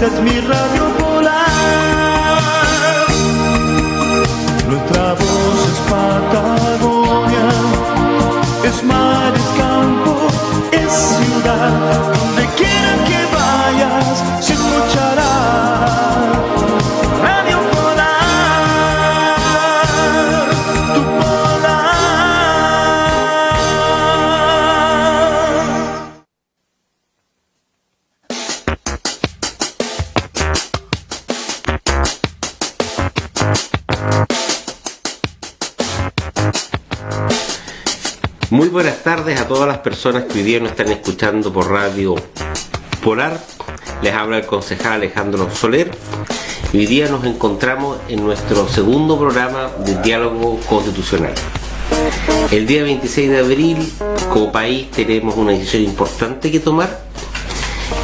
es mi radio Polar. Nuestra voz es Patagonia, es mar, es campo, es ciudad. Donde quiera que vayas se escuchará Radio Polar, tu Polar. Muy buenas tardes a todas las personas que hoy día nos están escuchando por Radio Polar. Les habla el concejal Alejandro Soler. Hoy día nos encontramos en nuestro segundo programa de diálogo constitucional. El día 26 de abril, como país, tenemos una decisión importante que tomar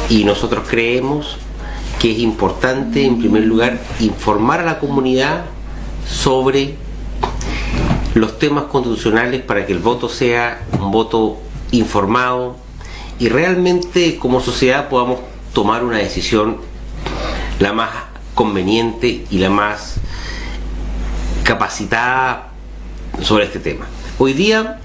y nosotros creemos que es importante, en primer lugar, informar a la comunidad sobre los temas constitucionales para que el voto sea un voto informado y realmente como sociedad podamos tomar una decisión la más conveniente y la más capacitada sobre este tema. Hoy día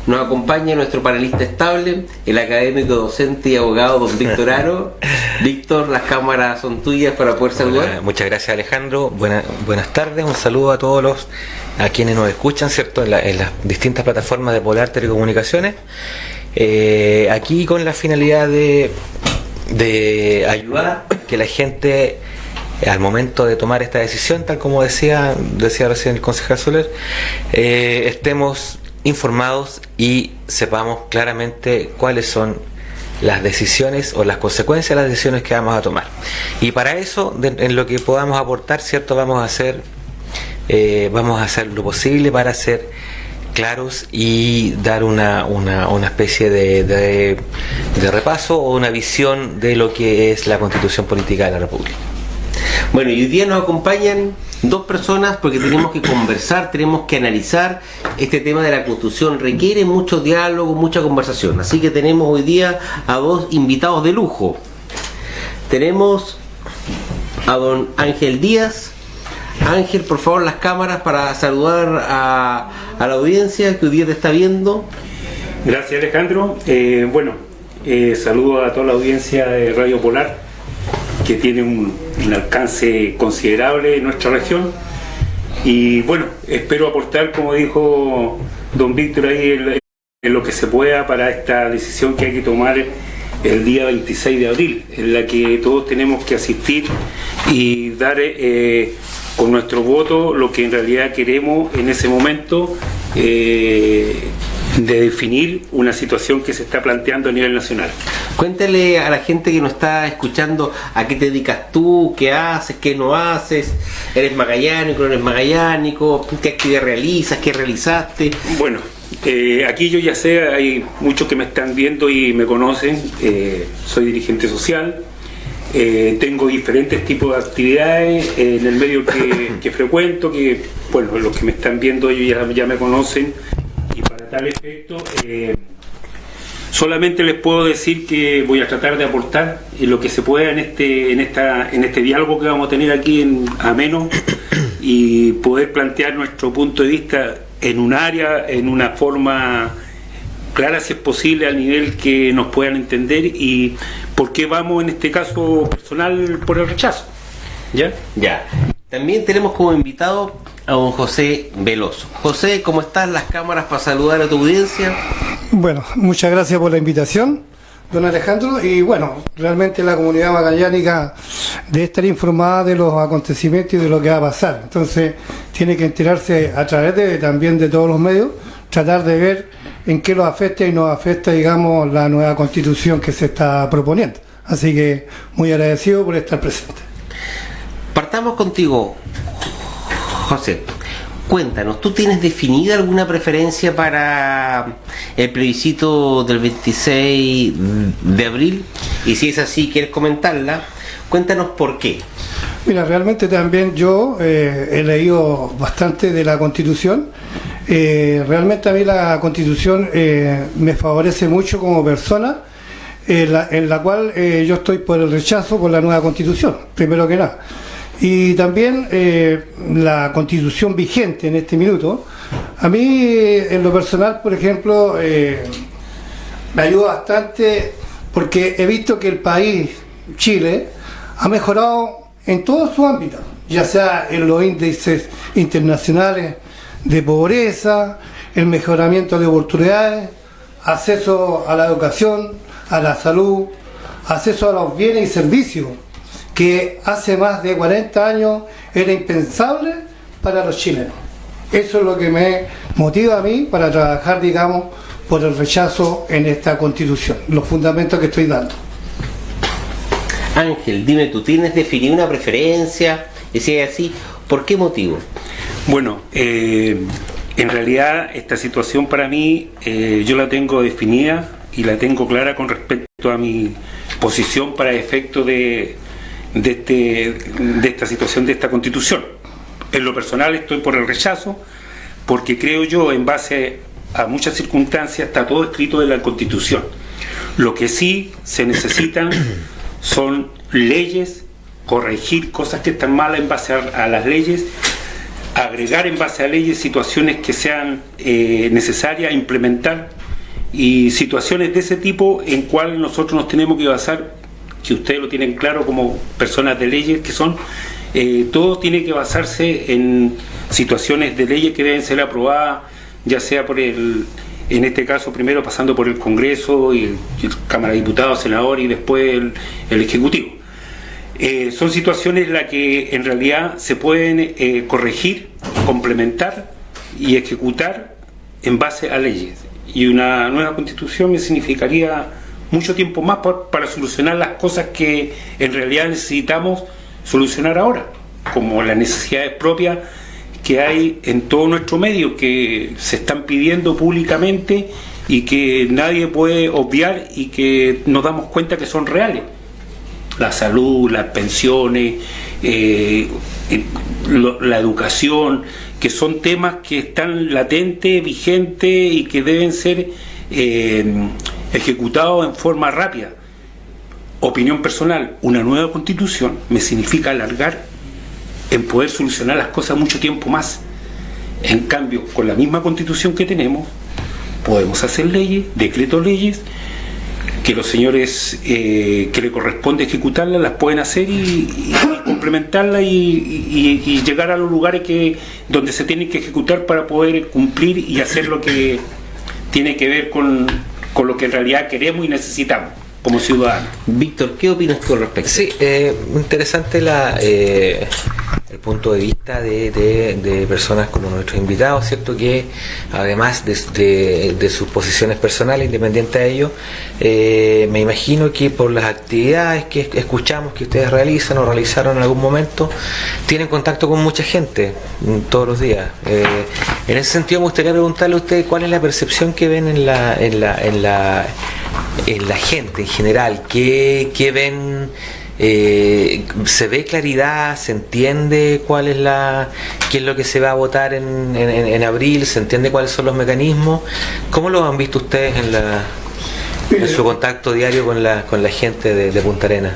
nos acompaña nuestro panelista estable, el académico, docente y abogado don Víctor Aro. Víctor, las cámaras son tuyas para poder saludar. Muchas gracias, Alejandro. Buenas tardes, un saludo a todos a quienes nos escuchan, ¿cierto? En las distintas plataformas de Polar Telecomunicaciones. Aquí con la finalidad de ayudar que la gente al momento de tomar esta decisión, tal como decía recién el concejal Soler, estemos informados y sepamos claramente cuáles son las decisiones o las consecuencias de las decisiones que vamos a tomar. Y para eso, en lo que podamos aportar, ¿cierto? Vamos a hacer lo posible para ser claros y dar una especie de repaso o una visión de lo que es la Constitución Política de la República. Bueno, y hoy día nos acompañan dos personas porque tenemos que conversar, tenemos que analizar. Este tema de la Constitución requiere mucho diálogo, mucha conversación. Así que tenemos hoy día a dos invitados de lujo. Tenemos a don Ángel Díaz. Ángel, por favor, las cámaras para saludar a la audiencia que hoy día te está viendo. Gracias, Alejandro. Saludo a toda la audiencia de Radio Polar, que tiene un alcance considerable en nuestra región. Y bueno, espero aportar, como dijo don Víctor ahí, en lo que se pueda para esta decisión que hay que tomar el día 26 de abril, en la que todos tenemos que asistir y dar con nuestro voto lo que en realidad queremos en ese momento de definir una situación que se está planteando a nivel nacional. Cuéntale a la gente que nos está escuchando a qué te dedicas tú, qué haces, qué no haces, eres magallánico, no eres magallánico, qué actividad realizas, qué realizaste. Bueno, aquí yo ya sé, hay muchos que me están viendo y me conocen, soy dirigente social, tengo diferentes tipos de actividades en el medio que frecuento, que bueno, los que me están viendo ellos ya me conocen. A tal efecto, solamente les puedo decir que voy a tratar de aportar en lo que se pueda en este diálogo que vamos a tener aquí ameno y poder plantear nuestro punto de vista en un área, en una forma clara, si es posible, al nivel que nos puedan entender y por qué vamos en este caso personal por el rechazo. ¿Ya? Ya. También tenemos como invitado a don José Veloso. José, ¿cómo están las cámaras para saludar a tu audiencia? Bueno, muchas gracias por la invitación, don Alejandro. Y bueno, realmente la comunidad magallánica debe estar informada de los acontecimientos y de lo que va a pasar. Entonces, tiene que enterarse a través también de todos los medios, tratar de ver en qué los afecta y nos afecta, digamos, la nueva constitución que se está proponiendo. Así que, muy agradecido por estar presente. Partamos contigo, José. Cuéntanos, ¿tú tienes definida alguna preferencia para el plebiscito del 26 de abril? Y si es así, ¿quieres comentarla? Cuéntanos por qué. Mira, realmente también yo he leído bastante de la Constitución. Realmente a mí la Constitución me favorece mucho como persona. en la cual yo estoy por el rechazo por la nueva constitución, primero que nada. Y también la constitución vigente en este minuto, a mí en lo personal, por ejemplo, me ayuda bastante porque he visto que el país, Chile, ha mejorado en todos sus ámbitos, ya sea en los índices internacionales de pobreza, el mejoramiento de oportunidades, acceso a la educación, a la salud, acceso a los bienes y servicios, que hace más de 40 años era impensable para los chilenos. Eso es lo que me motiva a mí para trabajar, digamos, por el rechazo en esta constitución, los fundamentos que estoy dando. Ángel, dime, ¿tú tienes definida una preferencia? Y si es así, ¿por qué motivo? Bueno, en realidad esta situación para mí yo la tengo definida y la tengo clara con respecto a mi posición para efecto de esta situación, de esta constitución. En lo personal estoy por el rechazo porque creo yo, en base a muchas circunstancias, está todo escrito en la constitución. Lo que sí se necesitan son leyes, corregir cosas que están malas en base a las leyes, agregar en base a leyes situaciones que sean necesarias implementar, y situaciones de ese tipo en cual nosotros nos tenemos que basar, que ustedes lo tienen claro como personas de leyes que son, todo tiene que basarse en situaciones de leyes que deben ser aprobadas, ya sea por en este caso primero pasando por el Congreso y el Cámara de Diputados, Senador y después el Ejecutivo. Son situaciones en las que en realidad se pueden corregir, complementar y ejecutar en base a leyes. Y una nueva constitución me significaría mucho tiempo más para solucionar las cosas que en realidad necesitamos solucionar ahora, como las necesidades propias que hay en todo nuestro medio, que se están pidiendo públicamente y que nadie puede obviar y que nos damos cuenta que son reales. La salud, las pensiones, la educación, que son temas que están latentes, vigentes y que deben ser ejecutados en forma rápida. Opinión personal, una nueva constitución me significa alargar en poder solucionar las cosas mucho tiempo más. En cambio, con la misma constitución que tenemos, podemos hacer leyes, decretos leyes, que los señores que le corresponde ejecutarlas las pueden hacer y complementarlas y llegar a los lugares donde se tienen que ejecutar para poder cumplir y hacer lo que tiene que ver con lo que en realidad queremos y necesitamos como ciudadanos. Víctor, ¿qué opinas tú al respecto? Sí, interesante el punto de vista de personas como nuestros invitados, ¿cierto? Que además de sus posiciones personales, independiente de ello, me imagino que por las actividades que escuchamos que ustedes realizan o realizaron en algún momento, tienen contacto con mucha gente todos los días. En ese sentido me gustaría preguntarle a ustedes cuál es la percepción que ven en la gente en general, qué ven. ¿Se ve claridad? ¿Se entiende qué es lo que se va a votar en abril? ¿Se entiende cuáles son los mecanismos? ¿Cómo lo han visto ustedes en su contacto diario con la gente de Punta Arenas?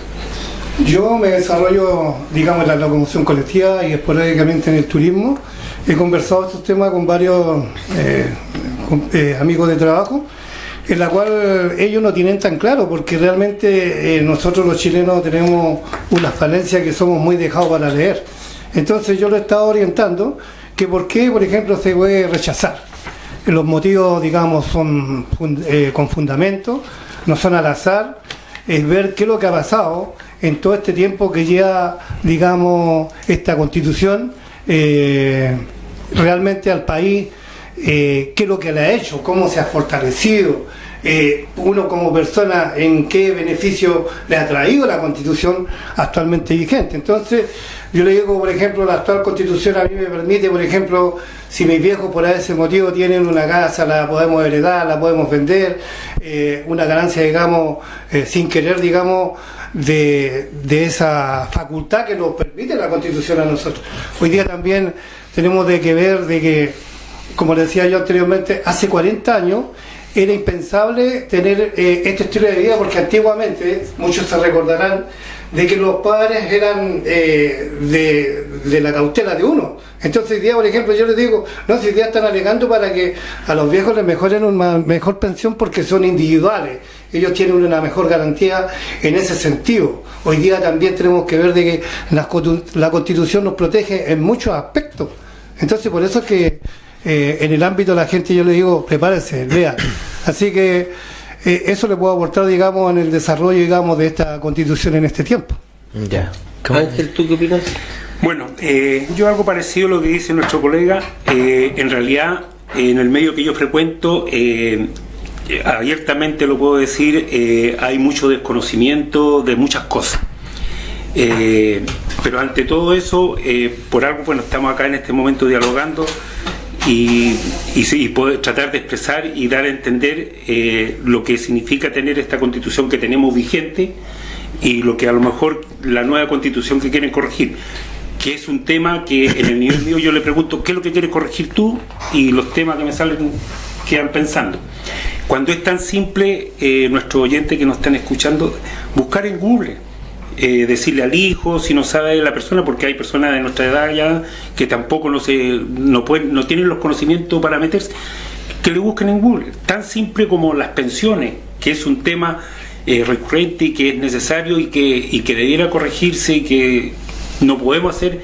Yo me desarrollo, digamos, en la locomoción colectiva y esporádicamente en el turismo. He conversado estos temas con varios amigos de trabajo, en la cual ellos no tienen tan claro, porque realmente nosotros los chilenos tenemos una falencia que somos muy dejados para leer. Entonces yo lo he estado orientando, que por qué, por ejemplo, se puede rechazar. Los motivos, digamos, son con fundamento, no son al azar, es ver qué es lo que ha pasado en todo este tiempo que lleva, digamos, esta constitución realmente al país. Qué es lo que le ha hecho, cómo se ha fortalecido, uno como persona, en qué beneficio le ha traído la constitución actualmente vigente. Entonces yo le digo, por ejemplo, la actual constitución a mí me permite, por ejemplo, si mis viejos por ese motivo tienen una casa, la podemos heredar, la podemos vender, una ganancia, digamos, sin querer, digamos, de esa facultad que nos permite la constitución a nosotros. Hoy día también tenemos que ver de que, como decía yo anteriormente, hace 40 años era impensable tener este estilo de vida, porque antiguamente, muchos se recordarán, de que los padres eran de la cautela de uno. Entonces hoy día, por ejemplo, yo les digo, no, si hoy día están alegando para que a los viejos les mejoren una mejor pensión porque son individuales, ellos tienen una mejor garantía en ese sentido. Hoy día también tenemos que ver de que la Constitución nos protege en muchos aspectos. Entonces por eso es que en el ámbito de la gente yo les digo, prepárense, lean. Así que eso le puedo aportar, digamos, en el desarrollo, digamos, de esta Constitución en este tiempo. Ya. Ángel, ¿tú qué opinas? Bueno, yo algo parecido a lo que dice nuestro colega. En realidad, en el medio que yo frecuento, abiertamente lo puedo decir, hay mucho desconocimiento de muchas cosas. Pero ante todo eso, por algo, bueno, estamos acá en este momento dialogando y poder tratar de expresar y dar a entender lo que significa tener esta Constitución que tenemos vigente y lo que a lo mejor la nueva Constitución que quieren corregir, que es un tema que en el nivel mío yo le pregunto ¿qué es lo que quieres corregir tú? Y los temas que me salen quedan pensando. Cuando es tan simple, nuestros oyentes que nos están escuchando, buscar en Google, decirle al hijo si no sabe la persona, porque hay personas de nuestra edad ya que tampoco no tienen los conocimientos para meterse, que le busquen en Google. Tan simple como las pensiones, que es un tema recurrente y que es necesario y que debiera corregirse, y que no podemos hacer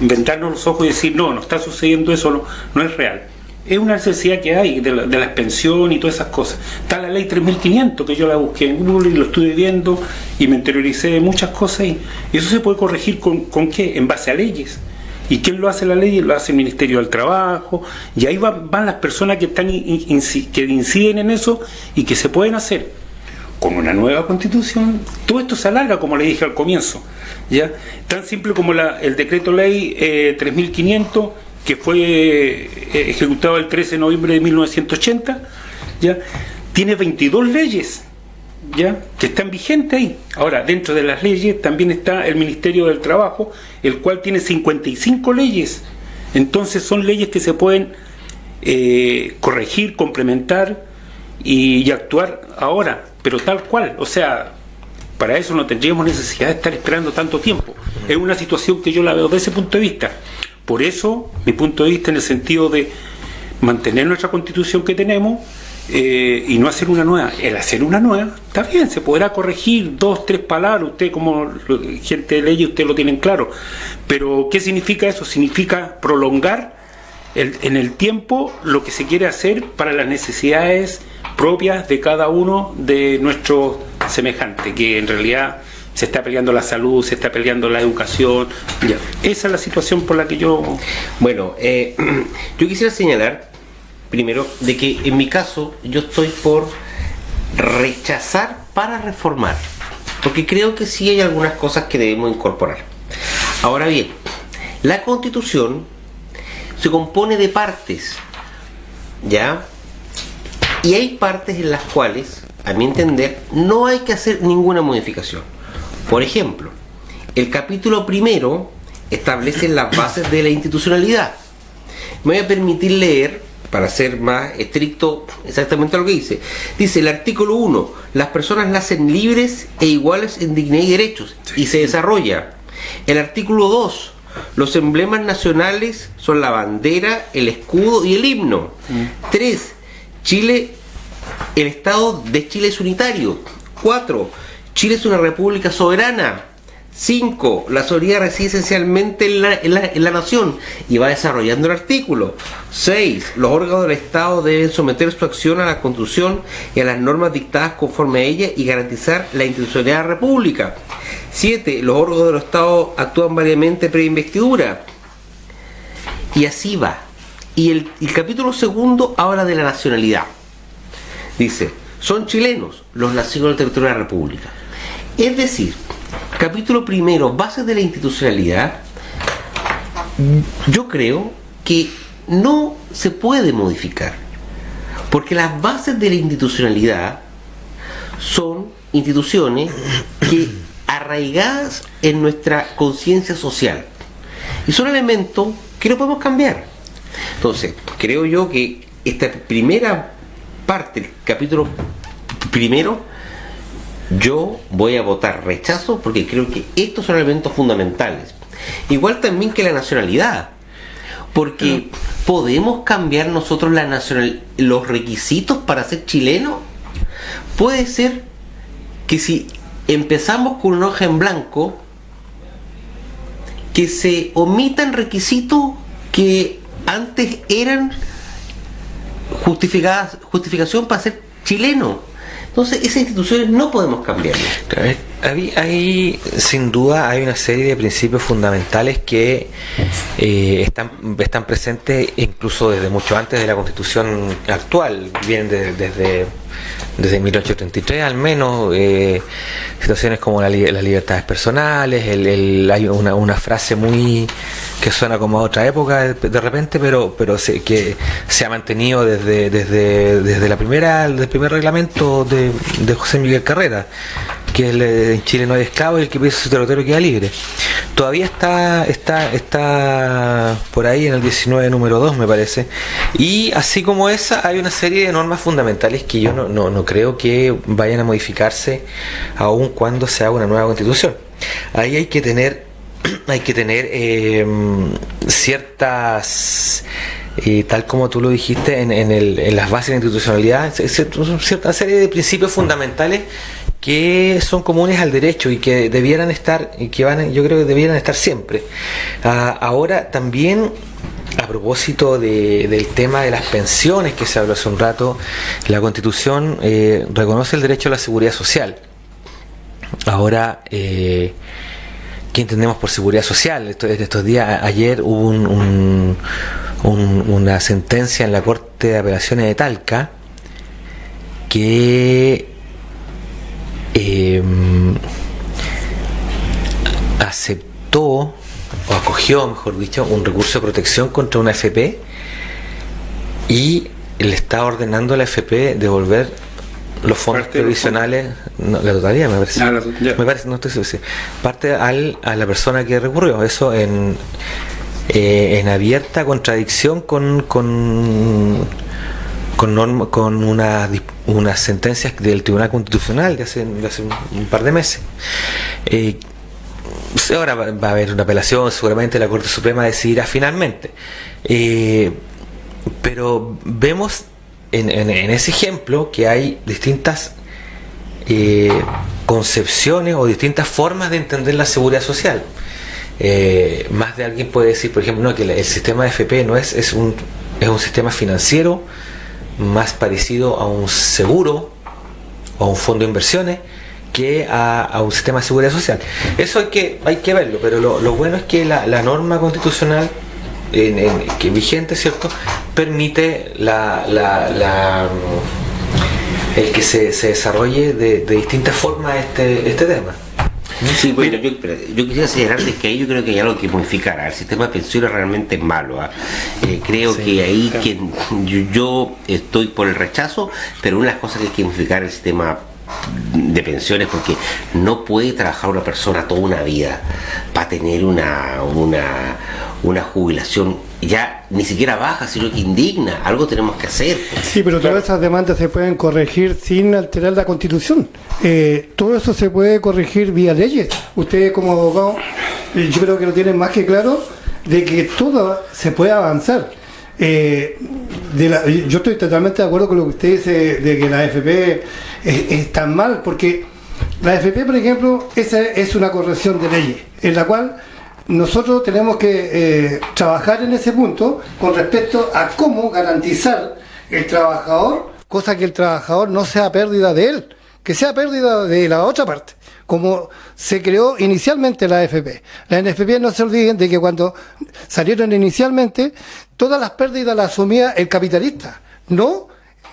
inventarnos los ojos y decir no está sucediendo eso, no es real. Es una necesidad que hay de las pensiones y todas esas cosas. Está la ley 3500, que yo la busqué en Google y lo estuve viendo y me interioricé de muchas cosas, y eso se puede corregir ¿con qué? En base a leyes. ¿Y quién lo hace la ley? Lo hace el Ministerio del Trabajo, y ahí van las personas que que inciden en eso y que se pueden hacer. Con una nueva Constitución, todo esto se alarga, como le dije al comienzo, ¿ya? Tan simple como el decreto ley 3500, que fue ejecutado el 13 de noviembre de 1980, ¿ya? Tiene 22 leyes, ¿ya? Que están vigentes ahí. Ahora, dentro de las leyes también está el Ministerio del Trabajo, el cual tiene 55 leyes. Entonces son leyes que se pueden corregir, complementar y actuar ahora, pero tal cual. O sea, para eso no tendríamos necesidad de estar esperando tanto tiempo. Es una situación que yo la veo desde ese punto de vista. Por eso, mi punto de vista en el sentido de mantener nuestra Constitución que tenemos y no hacer una nueva. El hacer una nueva, está bien, se podrá corregir 2, 3 palabras, usted como gente de ley, usted lo tienen claro. Pero, ¿qué significa eso? Significa prolongar en el tiempo lo que se quiere hacer para las necesidades propias de cada uno de nuestros semejantes, que en realidad se está peleando la salud, se está peleando la educación. Ya. Esa es la situación por la que yo... Bueno, yo quisiera señalar primero de que en mi caso yo estoy por rechazar para reformar, porque creo que sí hay algunas cosas que debemos incorporar. Ahora bien, la Constitución se compone de partes, ¿ya? Y hay partes en las cuales, a mi entender, no hay que hacer ninguna modificación. Por ejemplo, el capítulo primero establece las bases de la institucionalidad. Me voy a permitir leer, para ser más estricto, exactamente lo que dice. Dice el artículo 1, las personas nacen libres e iguales en dignidad y derechos, y se desarrolla. El artículo 2, los emblemas nacionales son la bandera, el escudo y el himno. 3, Chile, el Estado de Chile es unitario. 4, Chile es una república soberana. 5, la soberanía reside esencialmente en la nación, y va desarrollando el artículo. 6, los órganos del Estado deben someter su acción a la Constitución y a las normas dictadas conforme a ella y garantizar la institucionalidad de la república. 7, los órganos del Estado actúan variamente previa investidura. Y así va. Y el capítulo segundo habla de la nacionalidad. Dice, son chilenos los nacidos en el territorio de la república. Es decir, capítulo primero, bases de la institucionalidad, yo creo que no se puede modificar, porque las bases de la institucionalidad son instituciones que arraigadas en nuestra conciencia social y son elementos que no podemos cambiar. Entonces, creo yo que esta primera parte, el capítulo primero, yo voy a votar rechazo porque creo que estos son elementos fundamentales. Igual también que la nacionalidad, porque ¿podemos cambiar nosotros los requisitos para ser chileno? Puede ser que si empezamos con una hoja en blanco, que se omitan requisitos que antes eran justificación para ser chileno. Entonces esas instituciones no podemos cambiarlas. Hay sin duda hay una serie de principios fundamentales que están presentes incluso desde mucho antes de la Constitución actual, vienen desde 1833 al menos, situaciones como las libertades personales, hay una frase muy que suena como a otra época de repente, pero que se ha mantenido desde el primer reglamento de José Miguel Carrera, que en Chile no hay esclavo y el que pide su territorio queda libre. Todavía está por ahí en el 19 número 2 me parece, y así como esa hay una serie de normas fundamentales que yo no creo que vayan a modificarse aun cuando se haga una nueva constitución. Ahí hay que tener ciertas, tal como tú lo dijiste en las bases de institucionalidad, cierta serie de principios fundamentales que son comunes al derecho y que debieran estar, yo creo que debieran estar siempre. Ahora también, a propósito del tema de las pensiones que se habló hace un rato, la Constitución reconoce el derecho a la seguridad social. Ahora, ¿qué entendemos por seguridad social? Estos días, ayer hubo una sentencia en la Corte de Apelaciones de Talca que aceptó o acogió, mejor dicho, un recurso de protección contra una AFP y le está ordenando a la AFP devolver los fondos previsionales, la totalidad me parece. Me parece, no estoy seguro. Parte a la persona que recurrió. Eso en abierta contradicción con unas sentencias del Tribunal Constitucional de hace un par de meses. Ahora va a haber una apelación, seguramente la Corte Suprema decidirá finalmente. Pero vemos en ese ejemplo que hay distintas concepciones o distintas formas de entender la seguridad social. Más de alguien puede decir, por ejemplo, que el sistema de FP no es un sistema financiero más parecido a un seguro o a un fondo de inversiones que a un sistema de seguridad social. Eso hay que verlo, pero lo bueno es que la norma constitucional que vigente, ¿cierto?, permite el que se desarrolle de distintas formas este tema. Sí, bueno, yo quisiera señalar que ahí yo creo que hay algo que modificar. El sistema de pensiones realmente es malo. Creo que ahí que yo estoy por el rechazo, pero una de las cosas que hay que modificar el sistema de pensiones, porque no puede trabajar una persona toda una vida para tener una jubilación ya ni siquiera baja, sino que indigna. Algo tenemos que hacer. Sí, pero todas esas demandas se pueden corregir sin alterar la Constitución. Todo eso se puede corregir vía leyes. Ustedes como abogados, yo creo que lo tienen más que claro de que todo se puede avanzar. Yo estoy totalmente de acuerdo con lo que usted dice de que la AFP es tan mal, porque la AFP, por ejemplo, esa es una corrección de leyes, en la cual nosotros tenemos que trabajar en ese punto con respecto a cómo garantizar el trabajador, cosa que el trabajador no sea pérdida de él, que sea pérdida de la otra parte, como se creó inicialmente la AFP. La NFP, no se olviden de que cuando salieron inicialmente, todas las pérdidas las asumía el capitalista, no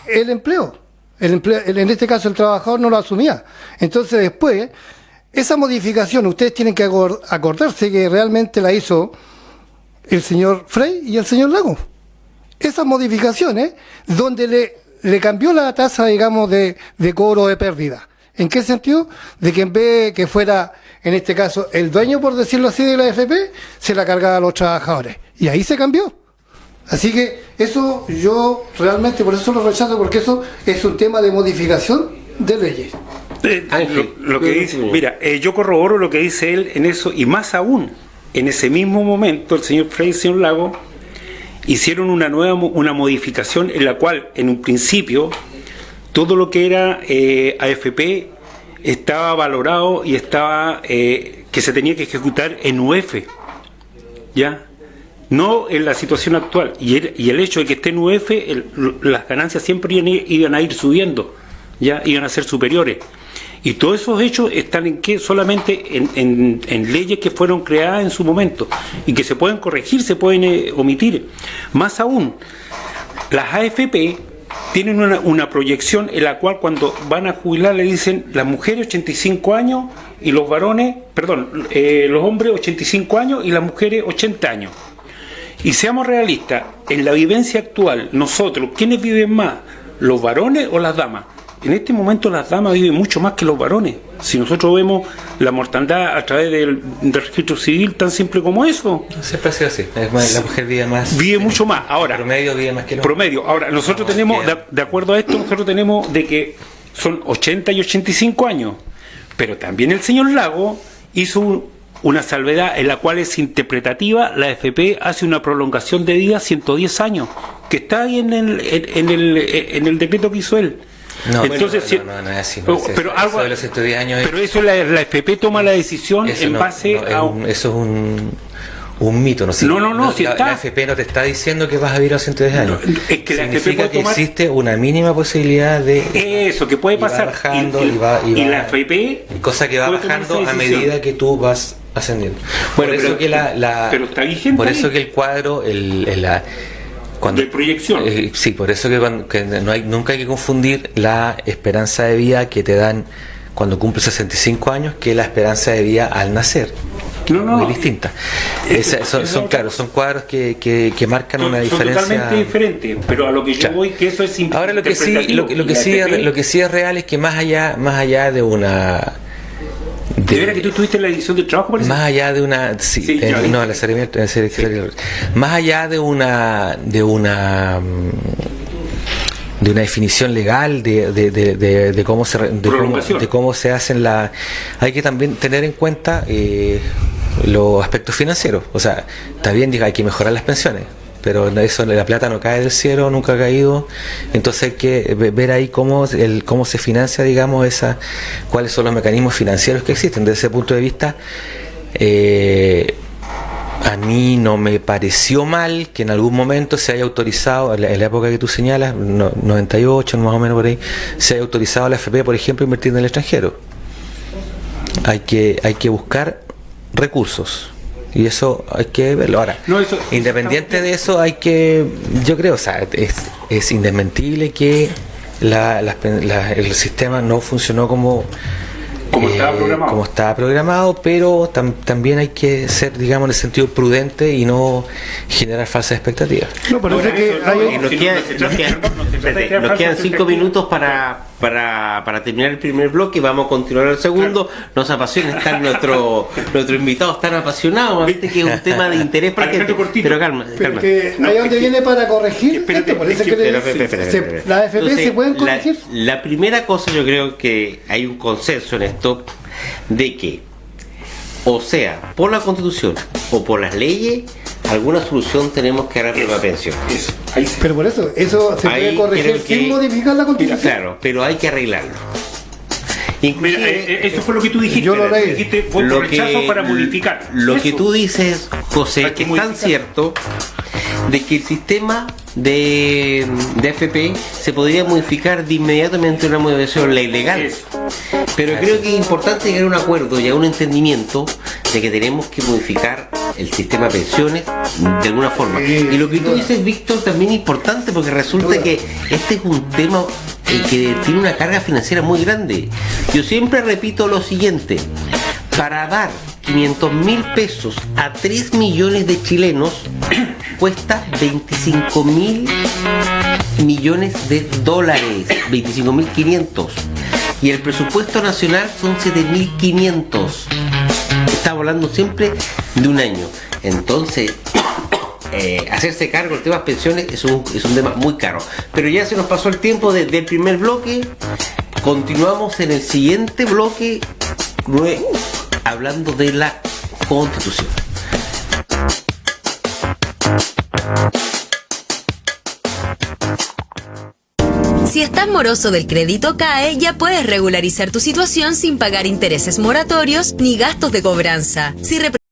el empleo. En este caso el trabajador no lo asumía. Entonces después, esa modificación, ustedes tienen que acordarse que realmente la hizo el señor Frey y el señor Lagos. Esas modificaciones, donde le cambió la tasa, digamos, de cobro de pérdida. ¿En qué sentido? De que en vez de que fuera, en este caso, el dueño, por decirlo así, de la AFP, se la cargaba a los trabajadores. Y ahí se cambió. Así que eso yo realmente por eso lo rechazo, porque eso es un tema de modificación de leyes. Lo que dice, mira, yo corroboro lo que dice él en eso, y más aún, en ese mismo momento el señor Frey y el señor Lago hicieron una modificación en la cual en un principio todo lo que era AFP estaba valorado y estaba que se tenía que ejecutar en UF, ¿ya? No en la situación actual, y el hecho de que esté en UF, las ganancias siempre iban a ir subiendo, ya iban a ser superiores. Y todos esos hechos están en que solamente en leyes que fueron creadas en su momento y que se pueden corregir, se pueden omitir. Más aún, las AFP tienen una proyección en la cual cuando van a jubilar le dicen las mujeres 85 años y los varones, los hombres 85 años y las mujeres 80 años. Y seamos realistas, en la vivencia actual, nosotros, ¿quiénes viven más? ¿Los varones o las damas? En este momento las damas viven mucho más que los varones. Si nosotros vemos la mortandad a través del registro civil tan simple como eso. Siempre ha sido así. La mujer vive más. Vive mucho más. Ahora, promedio vive más que el hombre. Promedio. Ahora, nosotros tenemos, de acuerdo a esto, nosotros tenemos de que son 80 y 85 años. Pero también el señor Lago hizo una salvedad en la cual es interpretativa. La AFP hace una prolongación de vida 110 años, que está ahí en el decreto que hizo él. No, entonces, no es así. No es pero eso, algo de los 110 años pero eso la AFP toma la decisión en base a eso es un mito, ¿no? Si la AFP no te está diciendo que vas a vivir a los 110 años. Es que la AFP significa que existe una mínima posibilidad de eso que puede pasar, bajando y la AFP, cosa que va bajando a medida que tú vas ascendiendo. Bueno, por eso que pero está vigente. Por eso que el cuadro cuando, de proyección. Sí, por eso que nunca hay que confundir la esperanza de vida que te dan cuando cumples 65 años que la esperanza de vida al nacer. No. Muy distinta. Son cuadros que marcan una diferencia. Totalmente diferente, pero a lo que yo voy, que eso es ahora lo que sí es real es que más allá de una. ¿De veras que tú estuviste en la edición del trabajo? Parece? Más allá de una la serie más allá de una definición legal de cómo se hacen hay que también tener en cuenta los aspectos financieros. O sea, está bien, hay que mejorar las pensiones, pero eso, la plata no cae del cielo, nunca ha caído. Entonces hay que ver ahí cómo se financia, digamos, cuáles son los mecanismos financieros que existen. Desde ese punto de vista, a mí no me pareció mal que en algún momento se haya autorizado, en la época que tú señalas, 98 más o menos por ahí, se haya autorizado a la AFP, por ejemplo, invertir en el extranjero. Hay que buscar recursos. Y eso hay que verlo. Ahora, independiente de eso, yo creo, o sea, es indesmentible que el sistema no funcionó como estaba programado, pero también hay que ser, digamos, en el sentido prudente y no generar falsas expectativas. No, pero nos quedan 5 minutos para terminar el primer bloque y vamos a continuar el segundo. Nos apasiona estar nuestros invitados tan apasionados, viste que es un tema de interés para que pero calma. Ahí donde viene para corregir esto, parece que la AFP se pueden corregir. La primera cosa, yo creo que hay un consenso en esto de que, o sea, por la Constitución o por las leyes, alguna solución tenemos que darle para pensión. Pero por eso se puede corregir sin modificar la Constitución. Claro, pero hay que arreglarlo. Inclusive, eso fue lo que tú dijiste. Yo lo leí. Dijiste, fue un rechazo para modificar. Lo que tú dices, José, que es tan cierto, de que el sistema de AFP se podría modificar de inmediato mediante una modificación ley legal. Pero creo que es importante llegar a un acuerdo y a un entendimiento de que tenemos que modificar el sistema de pensiones de alguna forma. Y lo que tú dices, Víctor, también es importante porque resulta que este es un tema que tiene una carga financiera muy grande. Yo siempre repito lo siguiente: para dar 500.000 pesos a 3 millones de chilenos cuesta 25.000 millones de dólares, 25.500, y el presupuesto nacional son 7.500. Estamos hablando siempre de un año. Entonces hacerse cargo del tema pensiones es un tema muy caro. Pero ya se nos pasó el tiempo del primer bloque. Continuamos en el siguiente bloque hablando de la Constitución. Si estás moroso del crédito CAE, ya puedes regularizar tu situación sin pagar intereses moratorios ni gastos de cobranza. Si